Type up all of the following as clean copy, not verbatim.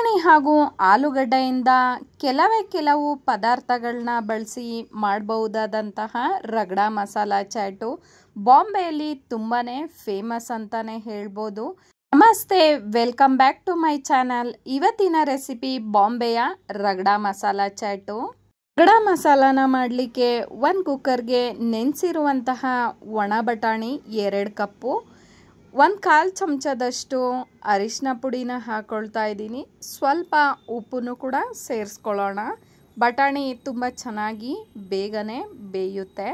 ಬಟಾಣಿ ಹಾಗೂ ಆಲೂಗಡ್ಡೆಯಿಂದ ಕೆಲವು ಪದಾರ್ಥಗಳನ್ನ ಬಳಸಿ ಮಾಡಬಹುದಾದಂತಹ ರಗಡಾ ಮಸಾಲಾ ಚಾಟು ಬಾಂಬೆಯಲ್ಲಿ ತುಂಬಾನೇ ಫೇಮಸ್ ಅಂತಾನೆ ಹೇಳ್ಬೋದು. ನಮಸ್ತೆ, welcome back to my channel. ಇವತ್ತಿನ ರೆಸಿಪಿ ಬಾಂಬೆಯ ರಗಡಾ ಮಸಾಲಾ ಚಾಟು. ರಗಡಾ ಮಸಾಲಾನ ಮಾಡಲಿಕ್ಕೆ ಒಂದು ಕುಕ್ಕರ್ಗೆ ನೆನೆಸಿರುವಂತಹ ಒಣ ಬಟಾಣಿ 2 ಕಪ್ಪು, 1/4 ಚಮಚದಷ್ಟು ಅರಿಶಿನ ಪುಡಿನ ಹಾಕೊಳ್ತಾ ಇದ್ದೀನಿ. ಸ್ವಲ್ಪ ಉಪ್ಪನ್ನು ಕೂಡ ಸೇರಿಸ್ಕೊಳ್ಳೋಣ. ಬಟಾಣಿ ತುಂಬ ಚೆನ್ನಾಗಿ ಬೇಗನೆ ಬೇಯುತ್ತೆ.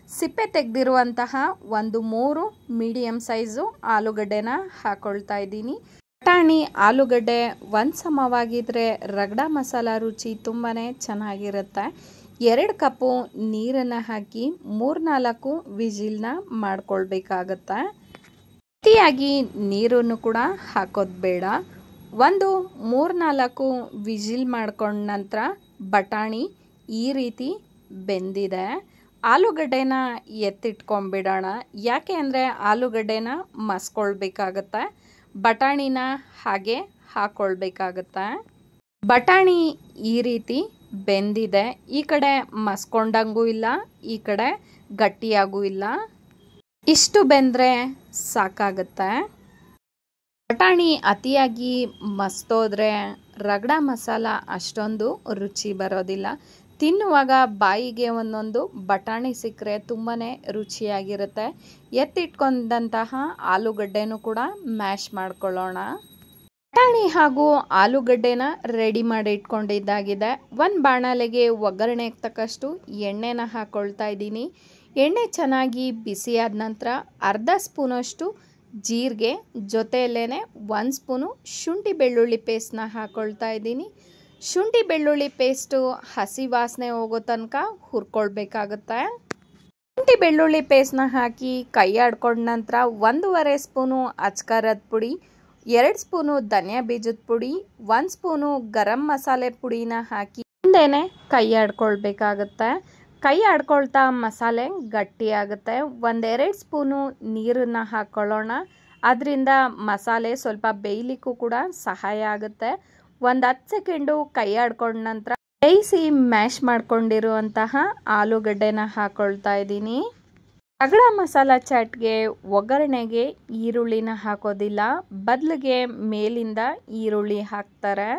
ಸಿಪ್ಪೆ ತೆಗೆದಿರುವಂತಹ 3 ಮೀಡಿಯಮ್ ಸೈಜು ಆಲೂಗಡ್ಡೆನ ಹಾಕೊಳ್ತಾ ಇದ್ದೀನಿ. ಬಟಾಣಿ ಆಲೂಗಡ್ಡೆ ಒಂದು ಸಮವಾಗಿದ್ರೆ ರಗಡಾ ಮಸಾಲ ರುಚಿ ತುಂಬಾ ಚೆನ್ನಾಗಿರುತ್ತೆ. 2 ಕಪ್ಪು ನೀರನ್ನು ಹಾಕಿ 3-4 ವಿಜಿಲ್ನ ಮಾಡ್ಕೊಳ್ಬೇಕಾಗತ್ತೆ. ಅತಿಯಾಗಿ ನೀರನ್ನು ಕೂಡ ಹಾಕೋದು ಬೇಡ. 3-4 ವಿಜಿಲ್ ಮಾಡ್ಕೊಂಡ ನಂತರ ಬಟಾಣಿ ಈ ರೀತಿ ಬೆಂದಿದೆ. ಆಲೂಗಡ್ಡೆನ ಎತ್ತಿಟ್ಕೊಂಡ್ಬಿಡೋಣ. ಯಾಕೆ ಅಂದರೆ ಆಲೂಗಡ್ಡೆನ ಮಸ್ಕೊಳ್ಬೇಕಾಗತ್ತೆ, ಬಟಾಣಿನ ಹಾಗೆ ಹಾಕ್ಕೊಳ್ಬೇಕಾಗತ್ತೆ. ಬಟಾಣಿ ಈ ರೀತಿ ಬೆಂದಿದೆ. ಈ ಕಡೆ ಮಸ್ಕೊಂಡಂಗೂ ಇಲ್ಲ, ಈ ಕಡೆ ಗಟ್ಟಿಯಾಗೂ ಇಲ್ಲ. ಇಷ್ಟು ಬೆಂದರೆ ಸಾಕಾಗುತ್ತೆ. ಬಟಾಣಿ ಅತಿಯಾಗಿ ಮಸ್ತೋದ್ರೆ ರಗಡಾ ಮಸಾಲ ಅಷ್ಟೊಂದು ರುಚಿ ಬರೋದಿಲ್ಲ. ತಿನ್ನುವಾಗ ಬಾಯಿಗೆ ಒಂದೊಂದು ಬಟಾಣಿ ಸಿಕ್ಕರೆ ತುಂಬಾ ರುಚಿಯಾಗಿರುತ್ತೆ. ಎತ್ತಿಟ್ಕೊಂಡಂತಹ ಆಲೂಗಡ್ಡೆನೂ ಕೂಡ ಮ್ಯಾಶ್ ಮಾಡ್ಕೊಳ್ಳೋಣ. ಬಟಾಣಿ ಹಾಗೂ ಆಲೂಗಡ್ಡೆನ ರೆಡಿ ಮಾಡಿ ಇಟ್ಕೊಂಡಿದ್ದಾಗಿದೆ. ಒಂದು ಬಾಣಲೆಗೆ ಒಗ್ಗರಣೆಗೆ ತಕ್ಕಷ್ಟು ಎಣ್ಣೆನ ಹಾಕ್ಕೊಳ್ತಾ ಇದ್ದೀನಿ. ಎಣ್ಣೆ ಚೆನ್ನಾಗಿ ಬಿಸಿಯಾದ ನಂತರ ಅರ್ಧ ಸ್ಪೂನಷ್ಟು ಜೀರಿಗೆ, ಜೊತೆಯಲ್ಲೇ 1 ಸ್ಪೂನು ಶುಂಠಿ ಬೆಳ್ಳುಳ್ಳಿ ಪೇಸ್ಟ್ನ ಹಾಕ್ಕೊಳ್ತಾ ಇದ್ದೀನಿ. ಶುಂಠಿ ಬೆಳ್ಳುಳ್ಳಿ ಪೇಸ್ಟು ಹಸಿ ವಾಸನೆ ಹೋಗೋ ತನಕ ಹುರ್ಕೊಳ್ಬೇಕಾಗುತ್ತೆ. ಶುಂಠಿ ಬೆಳ್ಳುಳ್ಳಿ ಪೇಸ್ಟ್ನ ಹಾಕಿ ಕೈ ಆಡ್ಕೊಂಡ ನಂತರ 1.5 ಸ್ಪೂನು ಅಚ್ಕಾರದ ಪುಡಿ, 2 ಸ್ಪೂನು ಧನಿಯಾ ಬೀಜದ ಪುಡಿ, 1 ಸ್ಪೂನು ಗರಂ ಮಸಾಲೆ ಪುಡಿನ ಹಾಕಿ ಹಿಂದೆನೆ ಕೈ ಆಡ್ಕೊಳ್ಬೇಕಾಗತ್ತೆ. ಕೈ ಆಡ್ಕೊಳ್ತಾ ಮಸಾಲೆ ಗಟ್ಟಿಯಾಗುತ್ತೆ. 1-2 ಸ್ಪೂನು ನೀರನ್ನು ಹಾಕ್ಕೊಳ್ಳೋಣ. ಅದರಿಂದ ಮಸಾಲೆ ಸ್ವಲ್ಪ ಬೇಯಲಿಕ್ಕೂ ಕೂಡ ಸಹಾಯ ಆಗುತ್ತೆ. 10 ಸೆಕೆಂಡು ಕೈ ಆಡ್ಕೊಂಡ ನಂತರ ಬೇಯಿಸಿ ಮ್ಯಾಶ್ ಮಾಡ್ಕೊಂಡಿರುವಂತಹ ಆಲೂಗಡ್ಡೆನ ಹಾಕ್ಕೊಳ್ತಾ ಇದ್ದೀನಿ. ರಗಡಾ ಮಸಾಲ ಚಾಟ್ಗೆ ಒಗ್ಗರಣೆಗೆ ಈರುಳ್ಳಿನ ಹಾಕೋದಿಲ್ಲ, ಬದಲಿಗೆ ಮೇಲಿಂದ ಈರುಳ್ಳಿ ಹಾಕ್ತಾರೆ.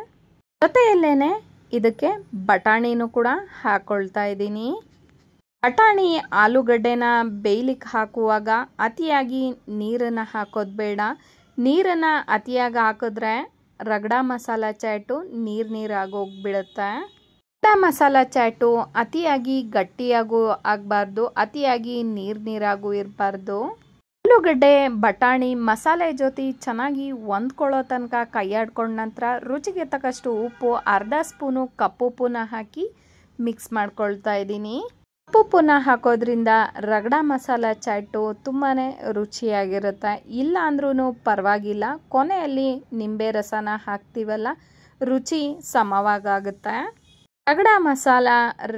ಜೊತೆಯಲ್ಲೇನೆ ಇದಕ್ಕೆ ಬಟಾಣಿನೂ ಕೂಡ ಹಾಕ್ಕೊಳ್ತಾ ಇದ್ದೀನಿ. ಬಟಾಣಿ ಆಲೂಗಡ್ಡೆನ ಬೇಯಲಿಕ್ಕೆ ಹಾಕುವಾಗ ಅತಿಯಾಗಿ ನೀರನ್ನು ಹಾಕೋದು ಬೇಡ. ನೀರನ್ನು ಅತಿಯಾಗಿ ಹಾಕಿದ್ರೆ ರಗಡಾ ಮಸಾಲ ಚಾಟು ನೀರಾಗೋಗ್ಬಿಡುತ್ತೆ. ರಗಡಾ ಮಸಾಲ ಚಾಟು ಅತಿಯಾಗಿ ಗಟ್ಟಿಯಾಗೂ ಆಗಬಾರ್ದು, ಅತಿಯಾಗಿ ನೀರಾಗೂ ಇರಬಾರ್ದು. ಆಲೂಗಡ್ಡೆ ಬಟಾಣಿ ಮಸಾಲೆ ಜೊತೆ ಚೆನ್ನಾಗಿ ಹೊಂದ್ಕೊಳ್ಳೋ ತನಕ ಕೈ ಆಡ್ಕೊಂಡ ನಂತರ ರುಚಿಗೆ ತಕ್ಕಷ್ಟು ಉಪ್ಪು, ಅರ್ಧ ಸ್ಪೂನು ಕಪ್ಪುಪ್ಪನ್ನ ಹಾಕಿ ಮಿಕ್ಸ್ ಮಾಡ್ಕೊಳ್ತಾ ಇದ್ದೀನಿ. ಕಪ್ಪುಪ್ಪನ್ನ ಹಾಕೋದ್ರಿಂದ ರಗಡಾ ಮಸಾಲ ಚಾಟು ತುಂಬಾ ರುಚಿಯಾಗಿರುತ್ತೆ. ಇಲ್ಲ ಅಂದ್ರೂ ಪರವಾಗಿಲ್ಲ, ಕೊನೆಯಲ್ಲಿ ನಿಂಬೆ ರಸನ ಹಾಕ್ತೀವಲ್ಲ, ರುಚಿ ಸಮವಾಗುತ್ತೆ. ರಗಡಾ ಮಸಾಲ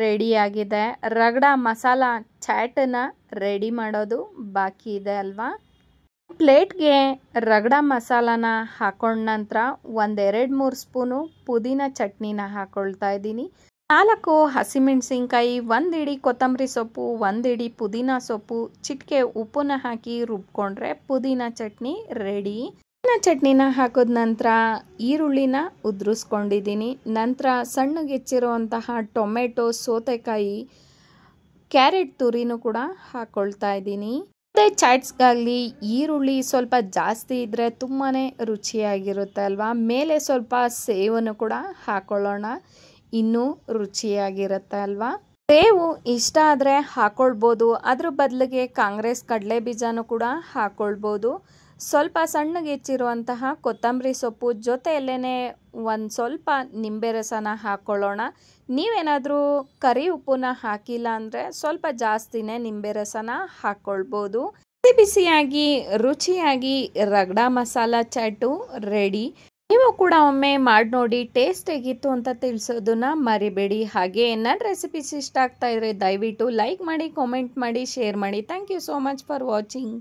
ರೆಡಿಯಾಗಿದೆ. ರಗಡಾ ಮಸಾಲ ಚಾಟನ್ನ ರೆಡಿ ಮಾಡೋದು ಬಾಕಿ ಇದೆ ಅಲ್ವಾ. ಪ್ಲೇಟ್ಗೆ ರಗಡಾ ಮಸಾಲಾನ ಹಾಕೊಂಡ ನಂತರ 1-2-3 ಸ್ಪೂನು ಪುದೀನ ಚಟ್ನಿನ ಹಾಕ್ಕೊಳ್ತಾ ಇದ್ದೀನಿ. 4 ಹಸಿಮೆಣಸಿನ್ಕಾಯಿ, 1 ಇಡಿ ಕೊತ್ತಂಬರಿ ಸೊಪ್ಪು, 1 ಇಡಿ ಪುದೀನ ಸೊಪ್ಪು, ಚಿಟಿಕೆ ಉಪ್ಪನ್ನ ಹಾಕಿ ರುಬ್ಕೊಂಡ್ರೆ ಪುದೀನ ಚಟ್ನಿ ರೆಡಿ. ಪುದೀನ ಚಟ್ನಿನ ಹಾಕಿದ ನಂತರ ಈರುಳ್ಳಿನ ಉದುರಿಸ್ಕೊಂಡಿದ್ದೀನಿ. ನಂತರ ಸಣ್ಣಗೆ ಹೆಚ್ಚಿರುವಂತಹ ಟೊಮೆಟೊ, ಸೌತೆಕಾಯಿ, ಕ್ಯಾರೆಟ್ ತುರಿನೂ ಕೂಡ ಹಾಕ್ಕೊಳ್ತಾ ಇದ್ದೀನಿ. ಅದೇ ಚಾಟ್ಸ್ಗಾಗಲಿ ಈರುಳ್ಳಿ ಸ್ವಲ್ಪ ಜಾಸ್ತಿ ಇದ್ದರೆ ತುಂಬಾ ರುಚಿಯಾಗಿರುತ್ತೆ ಅಲ್ವಾ. ಮೇಲೆ ಸ್ವಲ್ಪ ಸೇವನ್ನು ಕೂಡ ಹಾಕ್ಕೊಳ್ಳೋಣ, ಇನ್ನೂ ರುಚಿಯಾಗಿರುತ್ತೆ ಅಲ್ವಾ. ಸೇವು ಇಷ್ಟ ಆದರೆ ಹಾಕ್ಕೊಳ್ಬೋದು, ಅದ್ರ ಬದಲಿಗೆ ಕಾಂಗ್ರೆಸ್ ಕಡಲೆ ಬೀಜನೂ ಕೂಡ ಹಾಕ್ಕೊಳ್ಬೋದು. ಸ್ವಲ್ಪ ಸಣ್ಣಗೆ ಹೆಚ್ಚಿರುವಂತಹ ಕೊತ್ತಂಬರಿ ಸೊಪ್ಪು, ಜೊತೆಯಲ್ಲೇ ಸ್ವಲ್ಪ ನಿಂಬೆ ರಸನ ಹಾಕ್ಕೊಳ್ಳೋಣ. ನೀವೇನಾದರೂ ಕರಿ ಉಪ್ಪನ್ನ ಹಾಕಿಲ್ಲ ಅಂದರೆ ಸ್ವಲ್ಪ ಜಾಸ್ತಿನೇ ನಿಂಬೆ ರಸನ ಹಾಕ್ಕೊಳ್ಬೋದು. ಬಿಸಿಯಾಗಿ ರುಚಿಯಾಗಿ ರಗಡಾ ಮಸಾಲ ಚಾಟು ರೆಡಿ. ನೀವು ಕೂಡ ಒಮ್ಮೆ ಮಾಡಿ ನೋಡಿ, ಟೇಸ್ಟ್ ಹೇಗಿತ್ತು ಅಂತ ತಿಳಿಸೋದನ್ನ ಮರಿಬೇಡಿ. ಹಾಗೆ ನನ್ನ ರೆಸಿಪೀಸ್ ಇಷ್ಟ ಆಗ್ತಾ ಇದ್ರೆ ದಯವಿಟ್ಟು ಲೈಕ್ ಮಾಡಿ, ಕಾಮೆಂಟ್ ಮಾಡಿ, ಶೇರ್ ಮಾಡಿ. Thank you so much for watching.